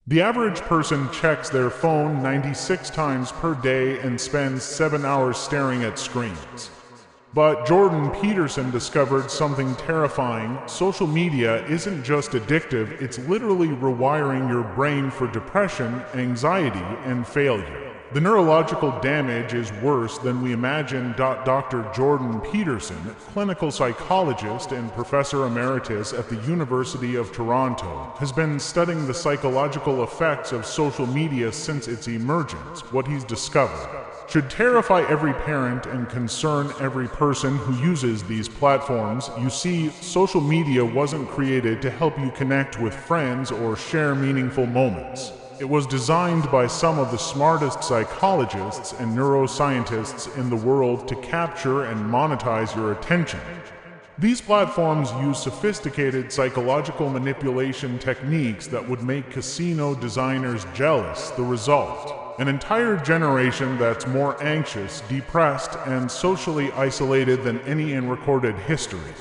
The average person checks their phone 96 times per day and spends 7 hours staring at screens. But Jordan Peterson discovered something terrifying. Social media isn't just addictive, it's literally rewiring your brain for depression, anxiety, and failure. The neurological damage is worse than we imagine. Dr. Jordan Peterson, clinical psychologist and professor emeritus at the University of Toronto, has been studying the psychological effects of social media since its emergence. What he's discovered should terrify every parent and concern every person who uses these platforms. You see, social media wasn't created to help you connect with friends or share meaningful moments. It was designed by some of the smartest psychologists and neuroscientists in the world to capture and monetize your attention. These platforms use sophisticated psychological manipulation techniques that would make casino designers jealous. The result: an entire generation that's more anxious, depressed, and socially isolated than any in recorded history.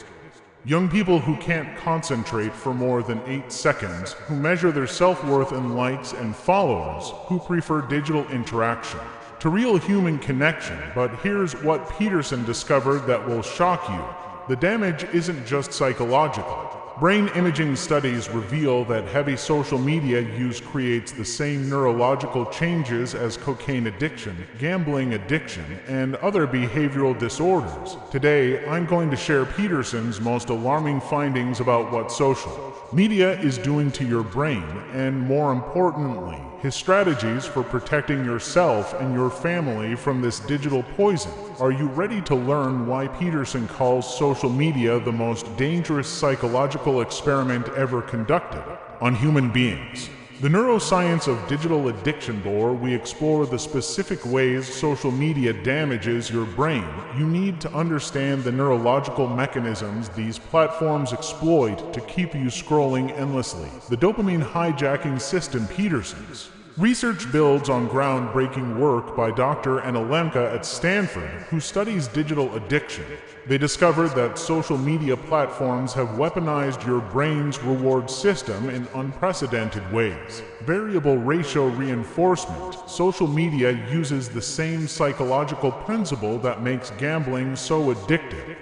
Young people who can't concentrate for more than 8 seconds, who measure their self-worth in likes and followers, who prefer digital interaction to real human connection. But here's what Peterson discovered that will shock you. The damage isn't just psychological. Brain imaging studies reveal that heavy social media use creates the same neurological changes as cocaine addiction, gambling addiction, and other behavioral disorders. Today, I'm going to share Peterson's most alarming findings about what social media is doing to your brain, and more importantly, his strategies for protecting yourself and your family from this digital poison. Are you ready to learn why Peterson calls social media the most dangerous psychological experiment ever conducted on human beings? The Neuroscience of Digital Addiction lore, we explore the specific ways social media damages your brain. You need to understand the neurological mechanisms these platforms exploit to keep you scrolling endlessly. The Dopamine Hijacking System. Peterson's research builds on groundbreaking work by Dr. Anna at Stanford, who studies digital addiction. They discovered that social media platforms have weaponized your brain's reward system in unprecedented ways. Variable ratio reinforcement. Social media uses the same psychological principle that makes gambling so addictive.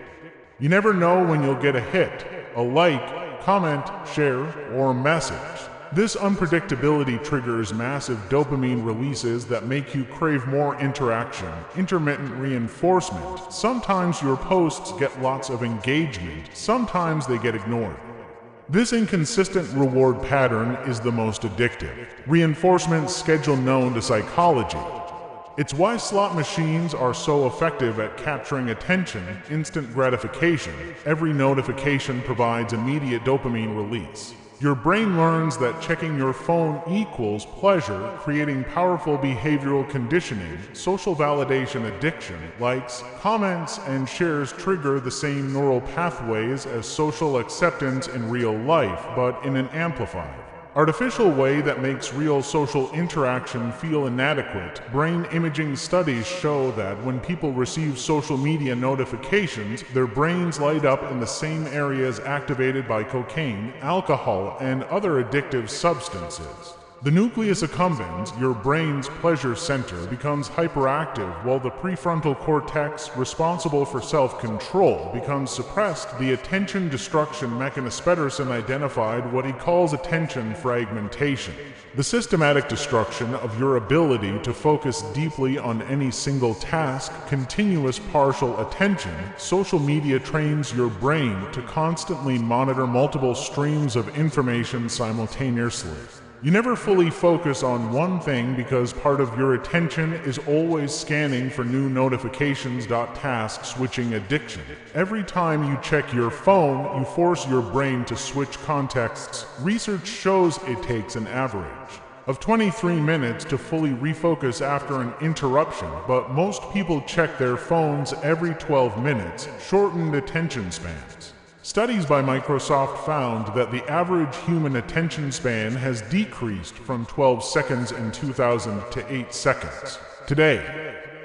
You never know when you'll get a hit, a like, comment, share, or message. This unpredictability triggers massive dopamine releases that make you crave more interaction. Intermittent reinforcement. Sometimes your posts get lots of engagement, sometimes they get ignored. This inconsistent reward pattern is the most addictive. Reinforcement schedule known to psychology. It's why slot machines are so effective at capturing attention. Instant gratification. Every notification provides immediate dopamine release. Your brain learns that checking your phone equals pleasure, creating powerful behavioral conditioning. Social validation addiction. Likes, comments, and shares trigger the same neural pathways as social acceptance in real life, but in an amplified, artificial way that makes real social interaction feel inadequate. Brain imaging studies show that when people receive social media notifications, their brains light up in the same areas activated by cocaine, alcohol, and other addictive substances. The nucleus accumbens, your brain's pleasure center, becomes hyperactive while the prefrontal cortex, responsible for self-control, becomes suppressed. The attention destruction mechanism. Peterson identified what he calls attention fragmentation, the systematic destruction of your ability to focus deeply on any single task. Continuous partial attention. Social media trains your brain to constantly monitor multiple streams of information simultaneously. You never fully focus on one thing because part of your attention is always scanning for new notifications. Task switching addiction. Every time you check your phone, you force your brain to switch contexts. Research shows it takes an average of 23 minutes to fully refocus after an interruption, but most people check their phones every 12 minutes. Shortened attention spans. Studies by Microsoft found that the average human attention span has decreased from 12 seconds in 2000 to 8 seconds today,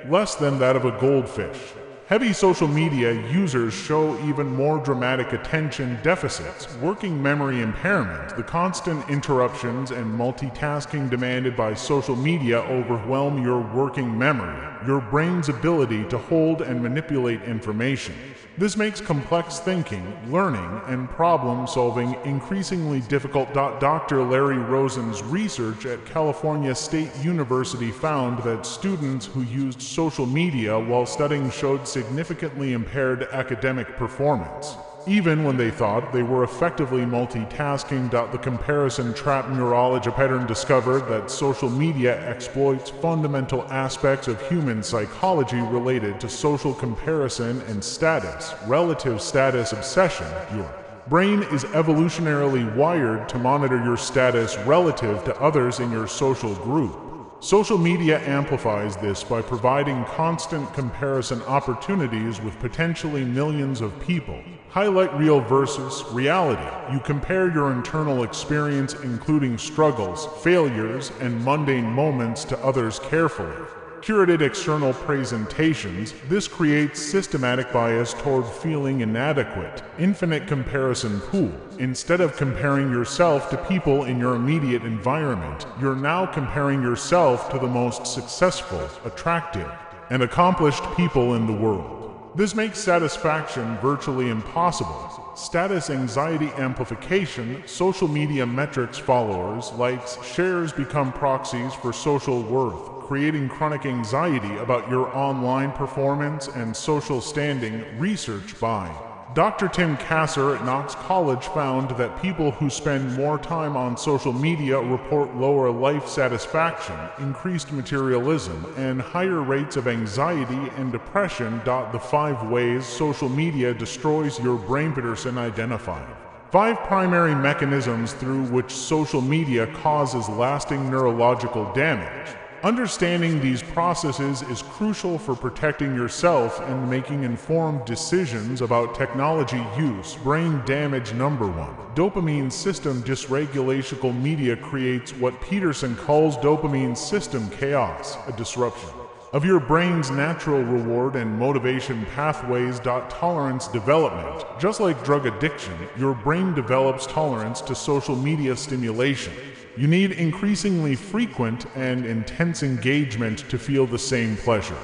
less than that of a goldfish. Heavy social media users show even more dramatic attention deficits, working memory impairment. The constant interruptions and multitasking demanded by social media overwhelm your working memory, your brain's ability to hold and manipulate information. This makes complex thinking, learning, and problem-solving increasingly difficult. Dr. Larry Rosen's research at California State University found that students who used social media while studying showed significantly impaired academic performance, even when they thought they were effectively multitasking. The comparison Trap Neurology pattern discovered that social media exploits fundamental aspects of human psychology related to social comparison and status, relative status obsession. Your brain is evolutionarily wired to monitor your status relative to others in your social group. Social media amplifies this by providing constant comparison opportunities with potentially millions of people. Highlight real versus reality. You compare your internal experience, including struggles, failures, and mundane moments, to others carefully. Curated external presentations. This creates systematic bias toward feeling inadequate. Infinite comparison pool. Instead of comparing yourself to people in your immediate environment, you're now comparing yourself to the most successful, attractive, and accomplished people in the world. This makes satisfaction virtually impossible. Status anxiety amplification. Social media metrics, followers, likes, shares become proxies for social worth, creating chronic anxiety about your online performance and social standing. Research by Dr. Tim Kasser at Knox College found that people who spend more time on social media report lower life satisfaction, increased materialism, and higher rates of anxiety and depression. The 5 ways social media destroys your brain. Peterson identified 5 primary mechanisms through which social media causes lasting neurological damage. Understanding these processes is crucial for protecting yourself and making informed decisions about technology use. Brain damage. Number 1. Dopamine System Dysregulation. Media creates what Peterson calls dopamine system chaos, a disruption of your brain's natural reward and motivation pathways. Tolerance development. Just like drug addiction, your brain develops tolerance to social media stimulation. You need increasingly frequent and intense engagement to feel the same pleasure.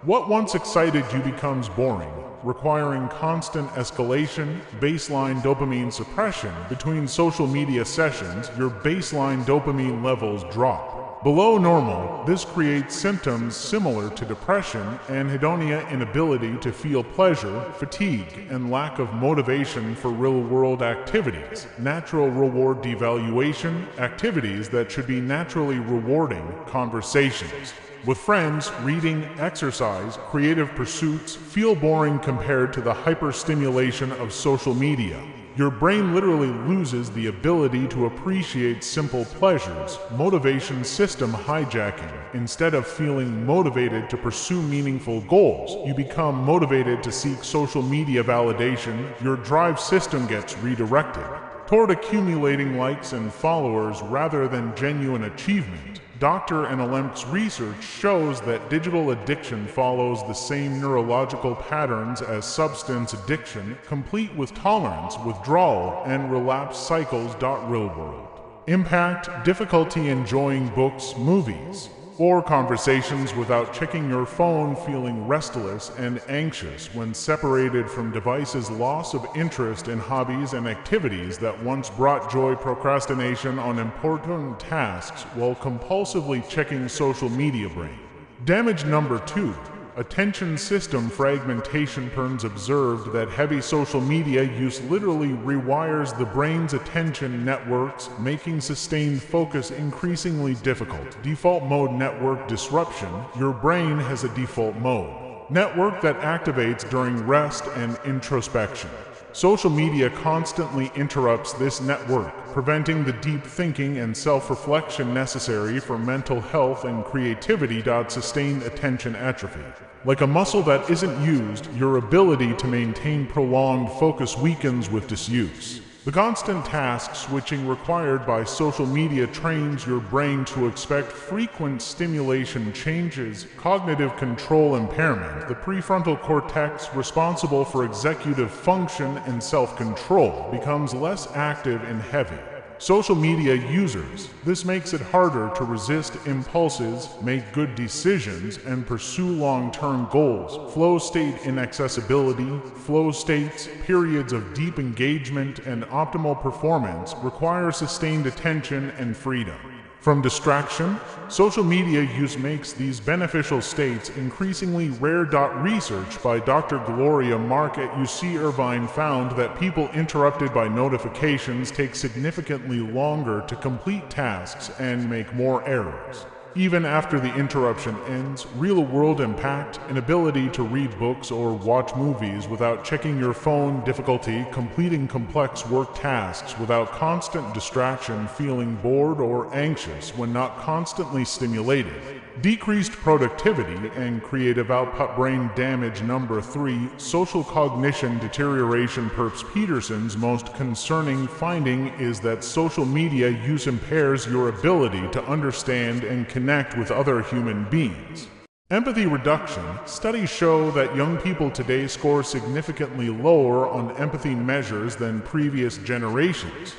What once excited you becomes boring, requiring constant escalation. Baseline dopamine suppression. Between social media sessions, your baseline dopamine levels drop below normal. This creates symptoms similar to depression, anhedonia, inability to feel pleasure, fatigue, and lack of motivation for real-world activities. Natural reward devaluation. Activities that should be naturally rewarding. Conversations with friends, reading, exercise, creative pursuits feel boring compared to the hyperstimulation of social media. Your brain literally loses the ability to appreciate simple pleasures. Motivation system hijacking. Instead of feeling motivated to pursue meaningful goals, you become motivated to seek social media validation. Your drive system gets redirected toward accumulating likes and followers rather than genuine achievement. Dr. NLM's research shows that digital addiction follows the same neurological patterns as substance addiction, complete with tolerance, withdrawal, and relapse cycles. Real world impact. Difficulty enjoying books, movies, or conversations without checking your phone. Feeling restless and anxious when separated from devices. Loss of interest in hobbies and activities that once brought joy. Procrastination on important tasks while compulsively checking social media. Brain damage. Number 2. Attention system fragmentation. Perns observed that heavy social media use literally rewires the brain's attention networks, making sustained focus increasingly difficult. Default mode network disruption. Your brain has a default mode network that activates during rest and introspection. Social media constantly interrupts this network, preventing the deep thinking and self-reflection necessary for mental health and creativity. Sustained attention atrophy. Like a muscle that isn't used, your ability to maintain prolonged focus weakens with disuse. The constant task switching required by social media trains your brain to expect frequent stimulation changes, cognitive control impairment. The prefrontal cortex, responsible for executive function and self-control, becomes less active and heavy. Social media users. This makes it harder to resist impulses, make good decisions, and pursue long-term goals. Flow state inaccessibility. Flow states, periods of deep engagement and optimal performance, require sustained attention and freedom from distraction. Social media use makes these beneficial states increasingly rare. Research by Dr. Gloria Mark at UC Irvine found that people interrupted by notifications take significantly longer to complete tasks and make more errors. Even after the interruption ends, real-world impact, inability to read books or watch movies without checking your phone, difficulty completing complex work tasks without constant distraction, feeling bored or anxious when not constantly stimulated, decreased productivity and creative output. Brain damage. Number 3, social cognition deterioration. Peterson's most concerning finding is that social media use impairs your ability to understand and connect with other human beings. Empathy reduction. Studies show that young people today score significantly lower on empathy measures than previous generations.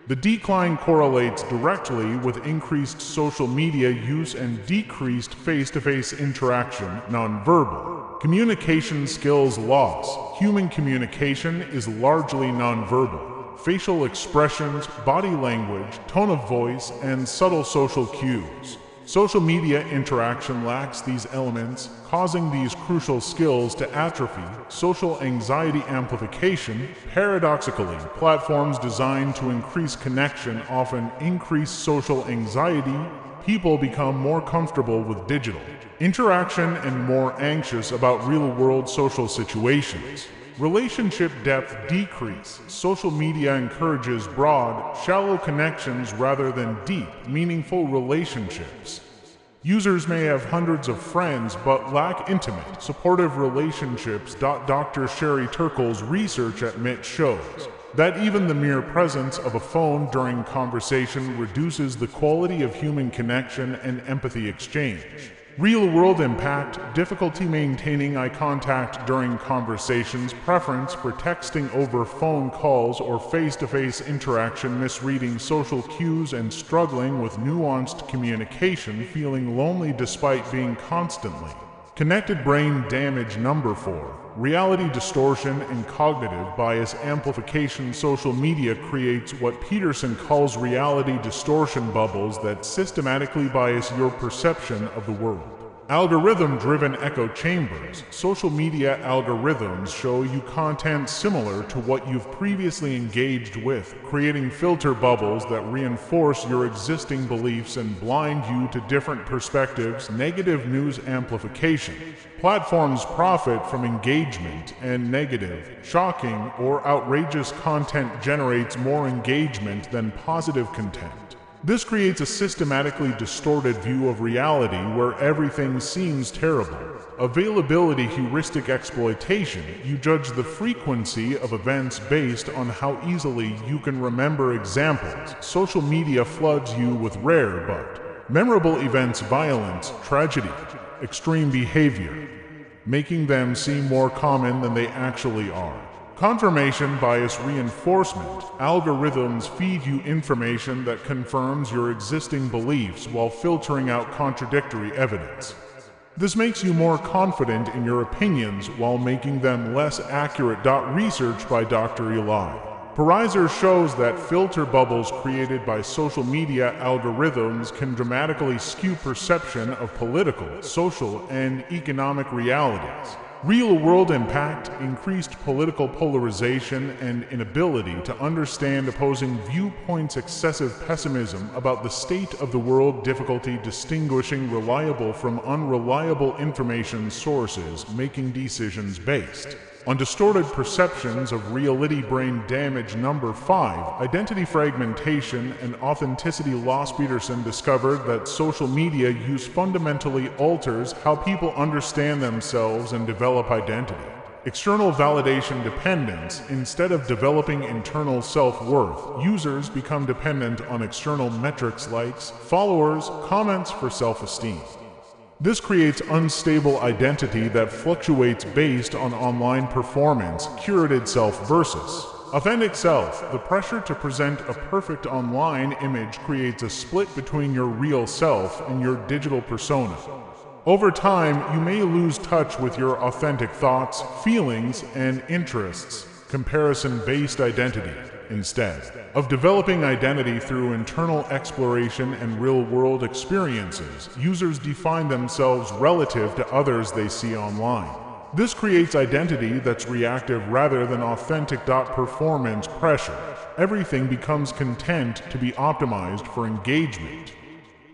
The decline correlates directly with increased social media use and decreased face-to-face interaction. Nonverbal. Communication skills loss. Human communication is largely nonverbal. Facial expressions, body language, tone of voice, and subtle social cues. Social media interaction lacks these elements, causing these crucial skills to atrophy. Social anxiety amplification. Paradoxically, platforms designed to increase connection often increase social anxiety. People become more comfortable with digital interaction and more anxious about real-world social situations. Relationship depth decrease. Social media encourages broad, shallow connections rather than deep, meaningful relationships. Users may have hundreds of friends but lack intimate, supportive relationships. Dr. Sherry Turkle's research at MIT shows that even the mere presence of a phone during conversation reduces the quality of human connection and empathy exchange. Real-world impact. Difficulty maintaining eye contact during conversations, preference for texting over phone calls or face-to-face interaction, misreading social cues and struggling with nuanced communication, feeling lonely despite being constantly connected. Brain damage. Number 4, reality distortion and cognitive bias amplification. Social media creates what Peterson calls reality distortion bubbles that systematically bias your perception of the world. Algorithm-driven echo chambers. Social media algorithms show you content similar to what you've previously engaged with, creating filter bubbles that reinforce your existing beliefs and blind you to different perspectives. Negative news amplification. Platforms profit from engagement, and negative, shocking, or outrageous content generates more engagement than positive content. This creates a systematically distorted view of reality where everything seems terrible. Availability heuristic exploitation. You judge the frequency of events based on how easily you can remember examples. Social media floods you with rare but memorable events, violence, tragedy, extreme behavior, making them seem more common than they actually are. Confirmation bias reinforcement. Algorithms feed you information that confirms your existing beliefs while filtering out contradictory evidence. This makes you more confident in your opinions while making them less accurate. Research by Dr. Eli Pariser shows that filter bubbles created by social media algorithms can dramatically skew perception of political, social, and economic realities. Real-world impact. Increased political polarization and inability to understand opposing viewpoints, excessive pessimism about the state of the world, difficulty distinguishing reliable from unreliable information sources, making decisions based on distorted perceptions of reality. Brain damage. Number 5, identity fragmentation and authenticity loss. Peterson discovered that social media use fundamentally alters how people understand themselves and develop identity. External validation dependence. Instead of developing internal self-worth, users become dependent on external metrics, likes, followers, comments for self-esteem. This creates unstable identity that fluctuates based on online performance, curated self versus authentic self. The pressure to present a perfect online image creates a split between your real self and your digital persona. Over time, you may lose touch with your authentic thoughts, feelings, and interests. Comparison-based identity. Instead of developing identity through internal exploration and real-world experiences, users define themselves relative to others they see online. This creates identity that's reactive rather than authentic. Performance pressure. Everything becomes content to be optimized for engagement.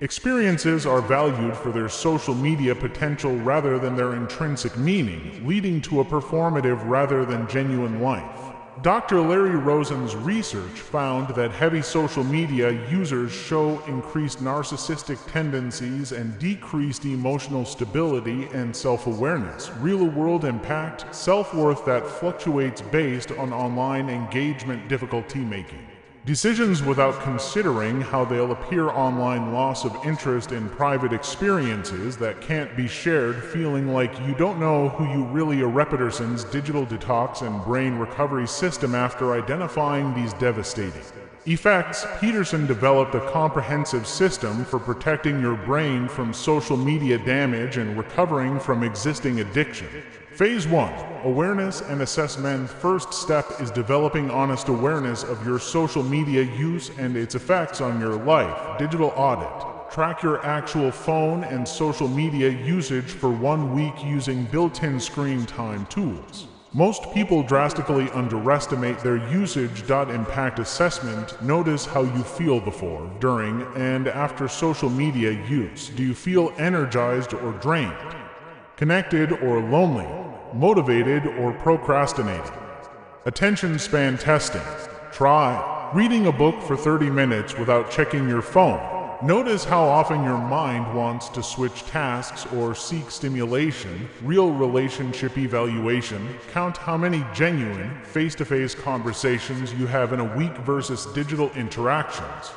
Experiences are valued for their social media potential rather than their intrinsic meaning, leading to a performative rather than genuine life. Dr. Larry Rosen's research found that heavy social media users show increased narcissistic tendencies and decreased emotional stability and self-awareness. Real-world impact, self-worth that fluctuates based on online engagement, difficulty making decisions without considering how they'll appear online, loss of interest in private experiences that can't be shared, feeling like you don't know who you really are. Peterson's digital detox and brain recovery system. After identifying these devastating effects, Peterson developed a comprehensive system for protecting your brain from social media damage and recovering from existing addiction. Phase 1. Awareness and assessment. First step is developing honest awareness of your social media use and its effects on your life. Digital audit. Track your actual phone and social media usage for 1 week using built-in screen time tools. Most people drastically underestimate their usage. Impact assessment. Notice how you feel before, during, and after social media use. Do you feel energized or drained? Connected or lonely? Motivated or procrastinating? Attention span testing. Try reading a book for 30 minutes without checking your phone. Notice how often your mind wants to switch tasks or seek stimulation. Real relationship evaluation. Count how many genuine, face-to-face conversations you have in a week versus digital interactions.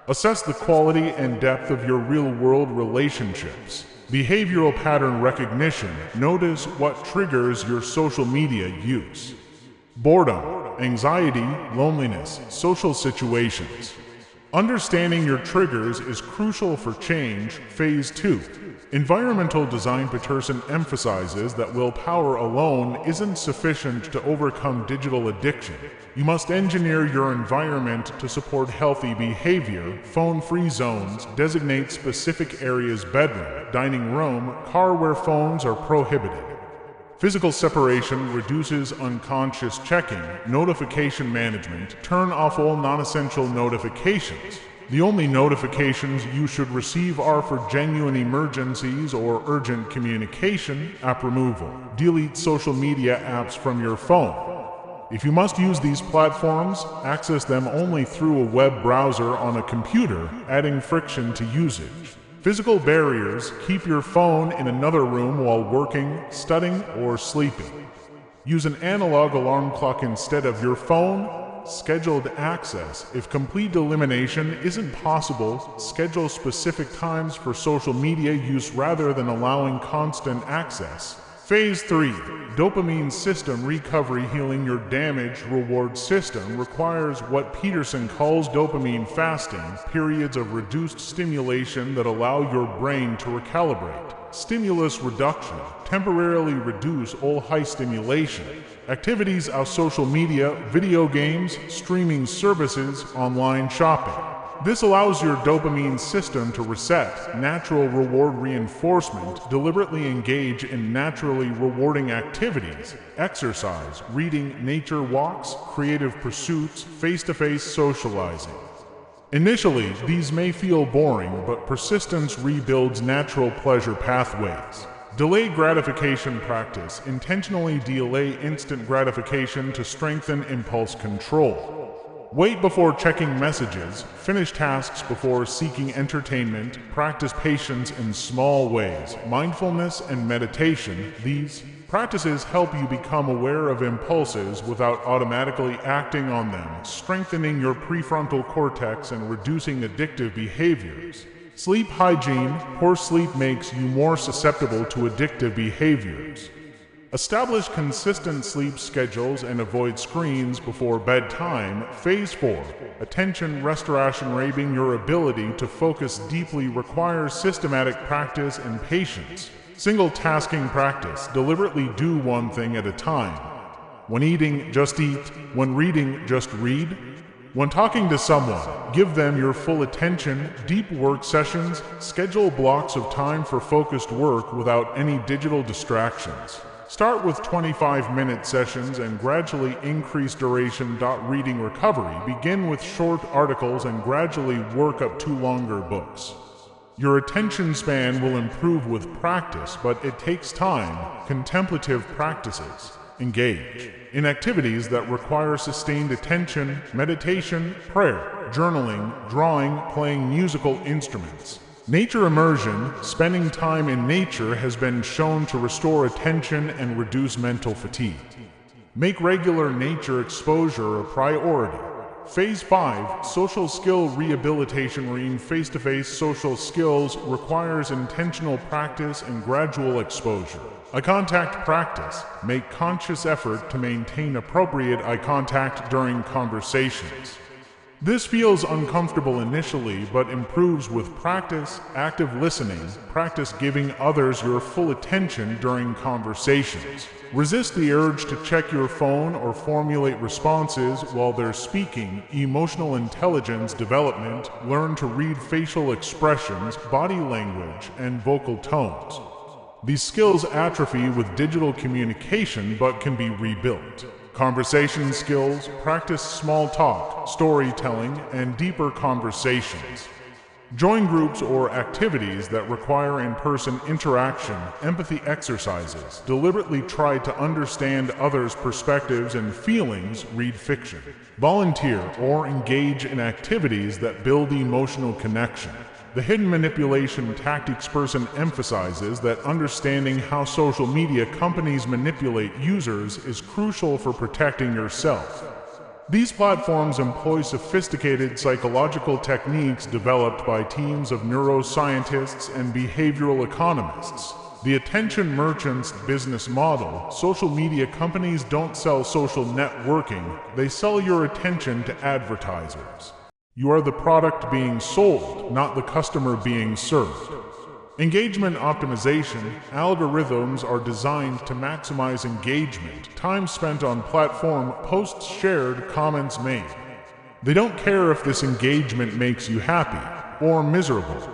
Assess the quality and depth of your real-world relationships. Behavioral pattern recognition. Notice what triggers your social media use. Boredom, anxiety, loneliness, social situations. Understanding your triggers is crucial for change. Phase 2. Environmental design. Peterson emphasizes that willpower alone isn't sufficient to overcome digital addiction. You must engineer your environment to support healthy behavior. Phone-free zones. Designate specific areas: bedroom, dining room, car where phones are prohibited. Physical separation reduces unconscious checking. Notification management. Turn off all non-essential notifications. The only notifications you should receive are for genuine emergencies or urgent communication. App removal. Delete social media apps from your phone. If you must use these platforms, access them only through a web browser on a computer, adding friction to usage. Physical barriers. Keep your phone in another room while working, studying, or sleeping. Use an analog alarm clock instead of your phone. Scheduled access. If complete elimination isn't possible, schedule specific times for social media use rather than allowing constant access. Phase 3. Dopamine System Recovery. Healing your damaged reward system requires what Peterson calls dopamine fasting, periods of reduced stimulation that allow your brain to recalibrate. Stimulus reduction. Temporarily reduce all high stimulation activities of social media, video games, streaming services, online shopping. This allows your dopamine system to reset. Natural reward reinforcement. Deliberately engage in naturally rewarding activities. Exercise, reading, nature walks, creative pursuits, face-to-face socializing. Initially, these may feel boring, but persistence rebuilds natural pleasure pathways. Delayed gratification practice. Intentionally delay instant gratification to strengthen impulse control. Wait before checking messages. Finish tasks before seeking entertainment. Practice patience in small ways. Mindfulness and meditation. These practices help you become aware of impulses without automatically acting on them, strengthening your prefrontal cortex and reducing addictive behaviors. Sleep hygiene. Poor sleep makes you more susceptible to addictive behaviors. Establish consistent sleep schedules and avoid screens before bedtime. Phase 4. Attention restoration. Raising your ability to focus deeply requires systematic practice and patience. Single tasking practice. Deliberately do one thing at a time. When eating, just eat. When reading, just read. When talking to someone, give them your full attention. Deep work sessions. Schedule blocks of time for focused work without any digital distractions. Start with 25-minute sessions and gradually increase duration. Reading recovery. Begin with short articles and gradually work up to longer books. Your attention span will improve with practice, but it takes time. Contemplative practices. Engage in activities that require sustained attention, meditation, prayer, journaling, drawing, playing musical instruments. Nature immersion. Spending time in nature has been shown to restore attention and reduce mental fatigue. Make regular nature exposure a priority. Phase 5. Social skill rehabilitation. Face-to-face social skills requires intentional practice and gradual exposure. Eye contact practice. Make conscious effort to maintain appropriate eye contact during conversations. This feels uncomfortable initially, but improves with practice. Active listening. Practice giving others your full attention during conversations. Resist the urge to check your phone or formulate responses while they're speaking. Emotional intelligence development. Learn to read facial expressions, body language, and vocal tones. These skills atrophy with digital communication but can be rebuilt. Conversation skills. Practice small talk, storytelling, and deeper conversations. Join groups or activities that require in-person interaction. Empathy exercises. Deliberately try to understand others' perspectives and feelings. Read fiction. Volunteer or engage in activities that build emotional connection. The hidden manipulation tactics person emphasizes that understanding how social media companies manipulate users is crucial for protecting yourself. These platforms employ sophisticated psychological techniques developed by teams of neuroscientists and behavioral economists. The attention merchant's business model. Social media companies don't sell social networking, they sell your attention to advertisers. You are the product being sold, not the customer being served. Engagement optimization. Algorithms are designed to maximize engagement, time spent on platform, posts shared, comments made. They don't care if this engagement makes you happy or miserable.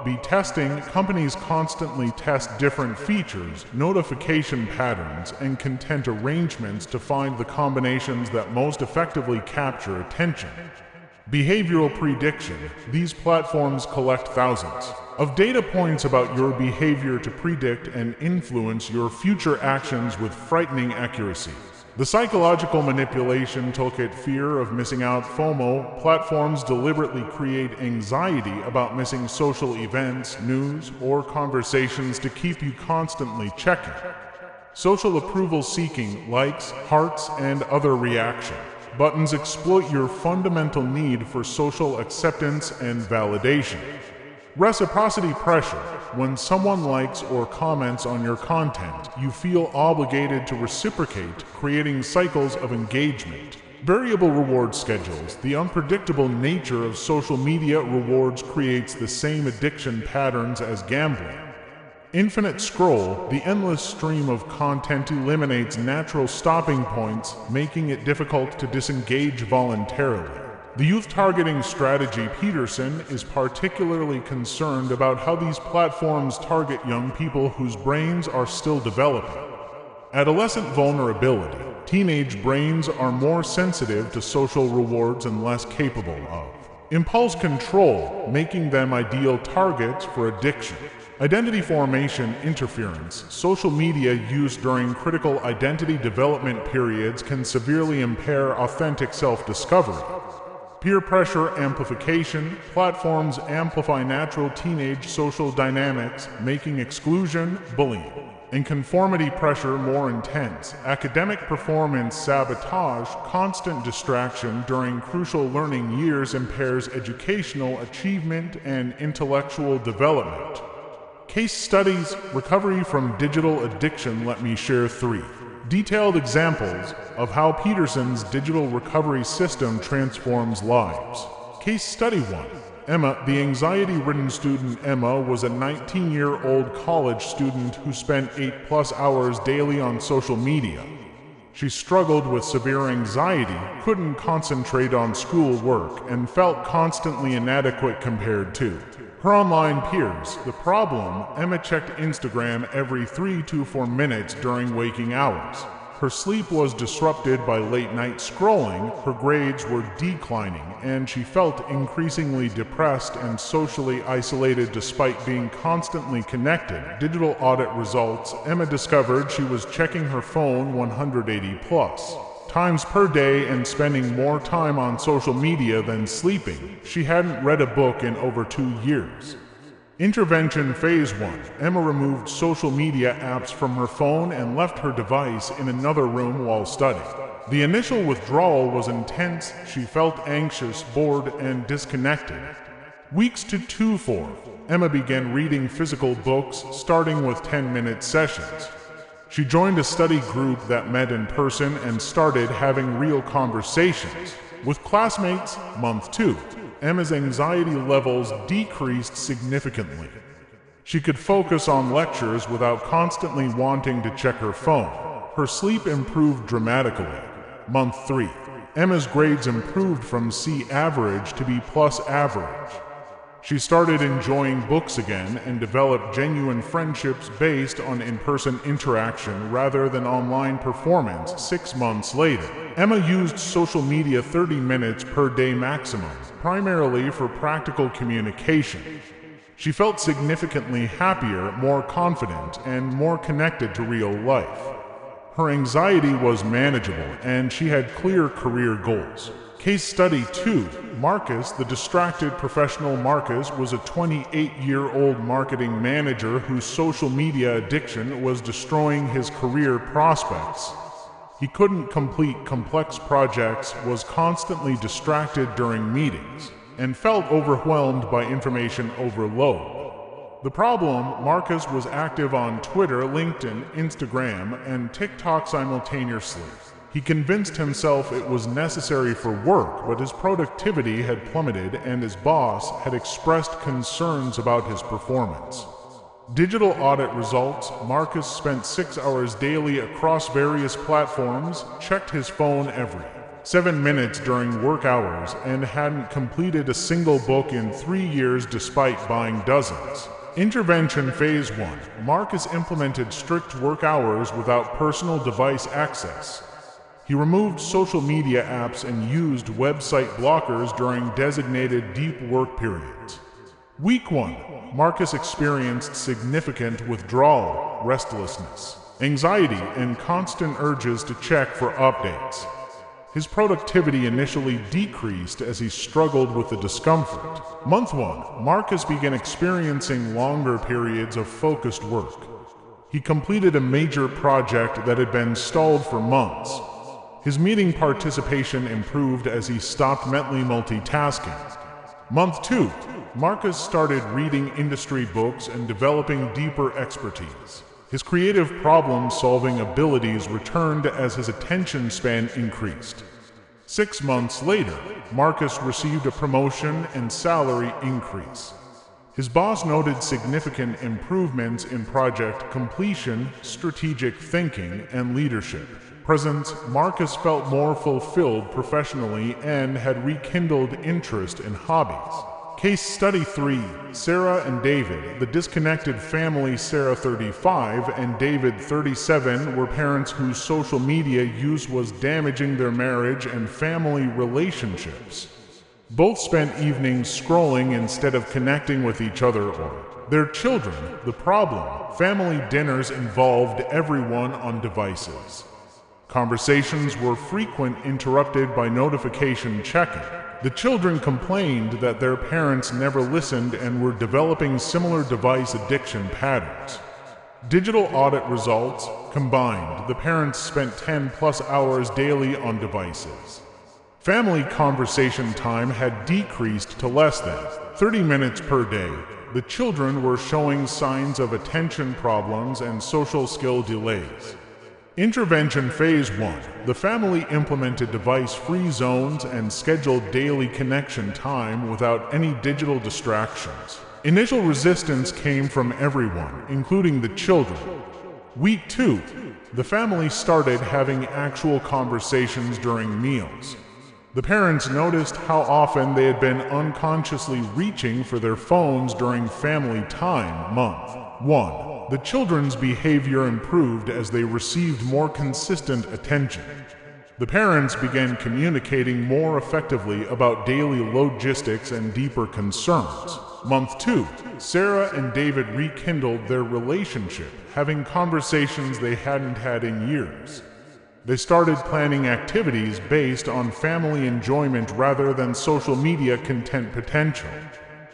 B testing. Companies constantly test different features, notification patterns, and content arrangements to find the combinations that most effectively capture attention. Behavioral prediction. These platforms collect thousands of data points about your behavior to predict and influence your future actions with frightening accuracy. The psychological manipulation toolkit. Fear of missing out. FOMO. Platforms deliberately create anxiety about missing social events, news, or conversations to keep you constantly checking. Social approval seeking. Likes, hearts, and other reaction. Buttons exploit your fundamental need for social acceptance and validation. Reciprocity pressure. When someone likes or comments on your content, you feel obligated to reciprocate, creating cycles of engagement. Variable reward schedules. The unpredictable nature of social media rewards creates the same addiction patterns as gambling. Infinite scroll. The endless stream of content eliminates natural stopping points, making it difficult to disengage voluntarily. The youth targeting strategy. Peterson is particularly concerned about how these platforms target young people whose brains are still developing. Adolescent vulnerability. Teenage brains are more sensitive to social rewards and less capable of impulse control, making them ideal targets for addiction. Identity formation interference. Social media used during critical identity development periods can severely impair authentic self-discovery. Peer pressure amplification. Platforms amplify natural teenage social dynamics, making exclusion, bullying, and conformity pressure more intense, academic performance sabotage, constant distraction during crucial learning years impairs educational achievement and intellectual development. Case studies, recovery from digital addiction. Let me share 3 detailed examples of how Peterson's digital recovery system transforms lives. Case study 1. Emma, the anxiety-ridden student. Emma was a 19-year-old college student who spent 8+ hours daily on social media. She struggled with severe anxiety, couldn't concentrate on schoolwork, and felt constantly inadequate compared to her online peers. The problem: Emma checked Instagram every 3 to 4 minutes during waking hours. Her sleep was disrupted by late-night scrolling, her grades were declining, and she felt increasingly depressed and socially isolated despite being constantly connected. Digital audit results: Emma discovered she was checking her phone 180+ times per day and spending more time on social media than sleeping. She hadn't read a book in over 2 years. Intervention Phase 1. Emma removed social media apps from her phone and left her device in another room while studying. The initial withdrawal was intense. She felt anxious, bored, and disconnected. Weeks to 2-4. Emma began reading physical books, starting with 10-minute sessions. She joined a study group that met in person and started having real conversations with classmates. Month 2. Emma's anxiety levels decreased significantly. She could focus on lectures without constantly wanting to check her phone. Her sleep improved dramatically. Month 3. Emma's grades improved from C average to B+ average. She started enjoying books again and developed genuine friendships based on in-person interaction rather than online performance. 6 months later, Emma used social media 30 minutes per day maximum, primarily for practical communication. She felt significantly happier, more confident, and more connected to real life. Her anxiety was manageable, and she had clear career goals. Case study 2. Marcus, the distracted professional. Marcus was a 28-year-old marketing manager whose social media addiction was destroying his career prospects. He couldn't complete complex projects, was constantly distracted during meetings, and felt overwhelmed by information overload. The problem: Marcus was active on Twitter, LinkedIn, Instagram, and TikTok simultaneously. He convinced himself it was necessary for work, but his productivity had plummeted and his boss had expressed concerns about his performance. Digital audit results: Marcus spent 6 hours daily across various platforms, checked his phone every 7 minutes during work hours, and hadn't completed a single book in 3 years despite buying dozens. Intervention Phase 1. Marcus implemented strict work hours without personal device access. He removed social media apps and used website blockers during designated deep work periods. Week 1. Marcus experienced significant withdrawal, restlessness, anxiety, and constant urges to check for updates. His productivity initially decreased as he struggled with the discomfort. Month 1. Marcus began experiencing longer periods of focused work. He completed a major project that had been stalled for months. His meeting participation improved as he stopped mentally multitasking. Month 2. Marcus started reading industry books and developing deeper expertise. His creative problem-solving abilities returned as his attention span increased. 6 months later, Marcus received a promotion and salary increase. His boss noted significant improvements in project completion, strategic thinking, and leadership presence. Marcus felt more fulfilled professionally and had rekindled interest in hobbies. Case Study 3. Sarah and David, the disconnected family. Sarah, 35, and David, 37, were parents whose social media use was damaging their marriage and family relationships. Both spent evenings scrolling instead of connecting with each other or their children. The problem: family dinners involved everyone on devices. Conversations were frequent, interrupted by notification checking. The children complained that their parents never listened and were developing similar device addiction patterns. Digital audit results combined, the parents spent 10 plus hours daily on devices. Family conversation time had decreased to less than 30 minutes per day. The children were showing signs of attention problems and social skill delays. Intervention Phase 1. The family implemented device-free zones and scheduled daily connection time without any digital distractions. Initial resistance came from everyone, including the children. Week 2. The family started having actual conversations during meals. The parents noticed how often they had been unconsciously reaching for their phones during family time. Month 1. The children's behavior improved as they received more consistent attention. The parents began communicating more effectively about daily logistics and deeper concerns. Month 2. Sarah and David rekindled their relationship, having conversations they hadn't had in years. They started planning activities based on family enjoyment rather than social media content potential.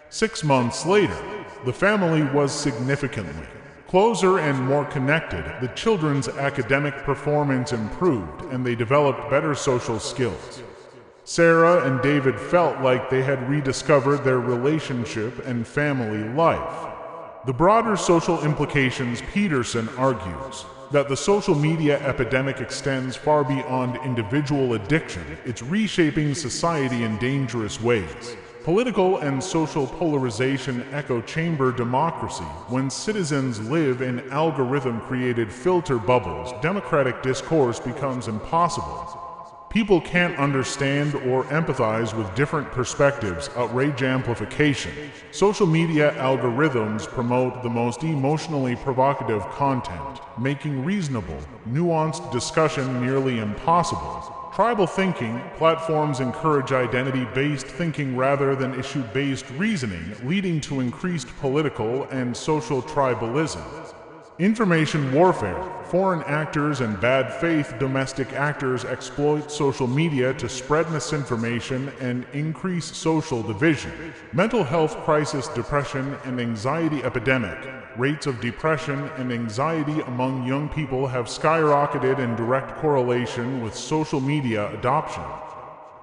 6 months later, the family was significantly closer and more connected. The children's academic performance improved and they developed better social skills. Sarah and David felt like they had rediscovered their relationship and family life. The broader social implications. Peterson argues that the social media epidemic extends far beyond individual addiction. It's reshaping society in dangerous ways. Political and social polarization echo chamber democracy. When citizens live in algorithm-created filter bubbles, democratic discourse becomes impossible. People can't understand or empathize with different perspectives. Outrage amplification. Social media algorithms promote the most emotionally provocative content, making reasonable, nuanced discussion nearly impossible. Tribal thinking. Platforms encourage identity-based thinking rather than issue-based reasoning, leading to increased political and social tribalism. Information warfare. Foreign actors and bad faith domestic actors exploit social media to spread misinformation and increase social division. Mental health crisis. Depression and anxiety epidemic. Rates of depression and anxiety among young people have skyrocketed in direct correlation with social media adoption.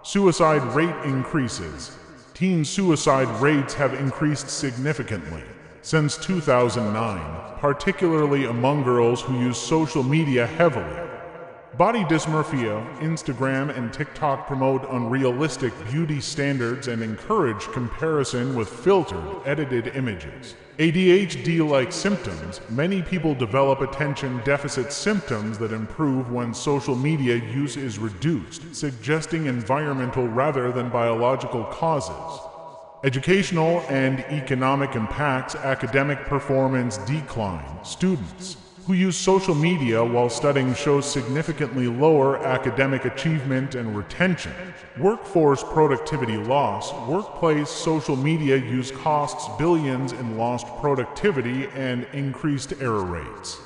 Suicide rate increases. Teen suicide rates have increased significantly since 2009, particularly among girls who use social media heavily. Body dysmorphia. Instagram and TikTok promote unrealistic beauty standards and encourage comparison with filtered, edited images. ADHD-like symptoms. Many people develop attention deficit symptoms that improve when social media use is reduced, suggesting environmental rather than biological causes. Educational and economic impacts. Academic performance decline. Students who use social media while studying show significantly lower academic achievement and retention. Workforce productivity loss. Workplace social media use costs billions in lost productivity and increased error rates.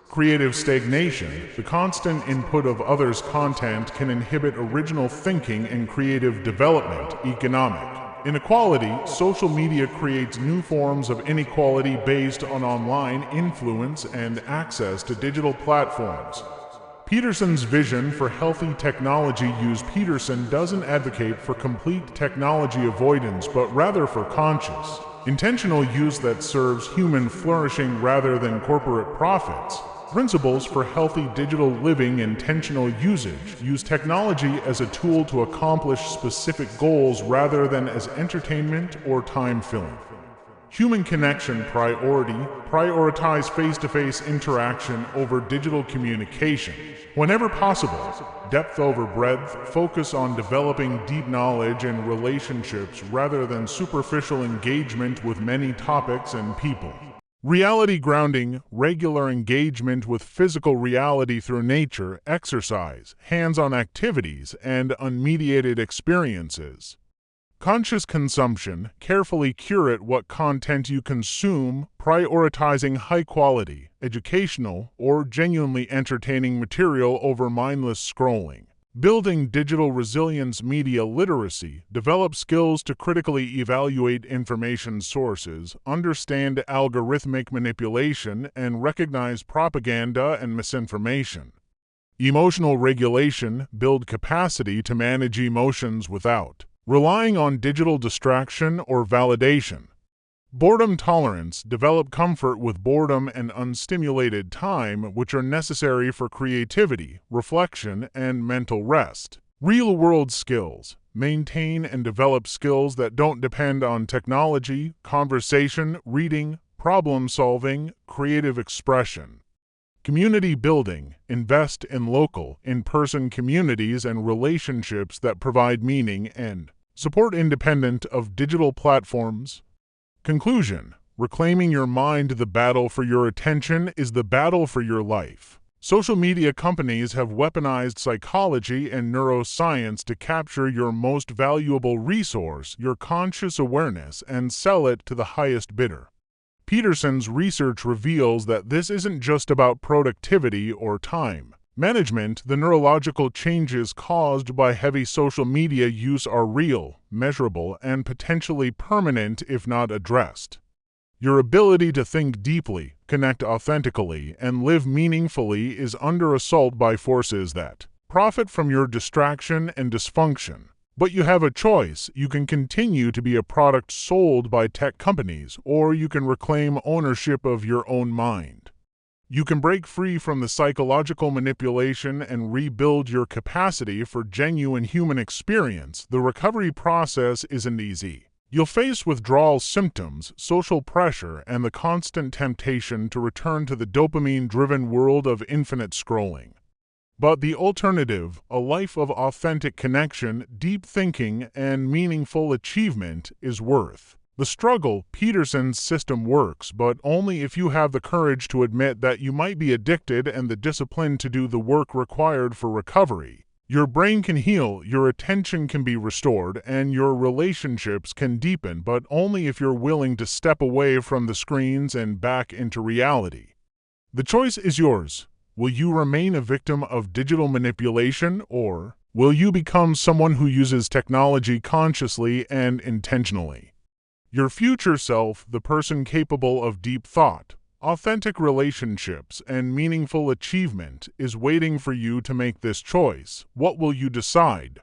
Creative stagnation. The constant input of others' content can inhibit original thinking and creative development. Economic inequality. Social media creates new forms of inequality based on online influence and access to digital platforms. Peterson's vision for healthy technology use. Peterson doesn't advocate for complete technology avoidance, but rather for conscious, intentional use that serves human flourishing rather than corporate profits. Principles for healthy digital living. Intentional usage. Use technology as a tool to accomplish specific goals rather than as entertainment or time filling. Human connection priority. Prioritize face-to-face interaction over digital communication. Whenever possible, depth over breadth. Focus on developing deep knowledge and relationships rather than superficial engagement with many topics and people. Reality grounding. Regular engagement with physical reality through nature, exercise, hands-on activities, and unmediated experiences. Conscious consumption. Carefully curate what content you consume, prioritizing high-quality, educational, or genuinely entertaining material over mindless scrolling. Building digital resilience media literacy, develop skills to critically evaluate information sources, understand algorithmic manipulation, and recognize propaganda and misinformation. Emotional regulation, build capacity to manage emotions without relying on digital distraction or validation. Boredom tolerance, develop comfort with boredom and unstimulated time, which are necessary for creativity, reflection, and mental rest. Real-world skills, maintain and develop skills that don't depend on technology, conversation, reading, problem-solving, creative expression. Community building, invest in local, in-person communities and relationships that provide meaning and support independent of digital platforms. Conclusion: reclaiming your mind. The battle for your attention is the battle for your life. Social media companies have weaponized psychology and neuroscience to capture your most valuable resource, your conscious awareness, and sell it to the highest bidder. Peterson's research reveals that this isn't just about productivity or time management. The neurological changes caused by heavy social media use are real, measurable, and potentially permanent if not addressed. Your ability to think deeply, connect authentically, and live meaningfully is under assault by forces that profit from your distraction and dysfunction. But you have a choice. You can continue to be a product sold by tech companies, or you can reclaim ownership of your own mind. You can break free from the psychological manipulation and rebuild your capacity for genuine human experience. The recovery process isn't easy. You'll face withdrawal symptoms, social pressure, and the constant temptation to return to the dopamine-driven world of infinite scrolling. But the alternative, a life of authentic connection, deep thinking, and meaningful achievement, is worth the struggle. Peterson's system works, but only if you have the courage to admit that you might be addicted and the discipline to do the work required for recovery. Your brain can heal, your attention can be restored, and your relationships can deepen, but only if you're willing to step away from the screens and back into reality. The choice is yours. Will you remain a victim of digital manipulation, or will you become someone who uses technology consciously and intentionally? Your future self, the person capable of deep thought, authentic relationships, and meaningful achievement, is waiting for you to make this choice. What will you decide?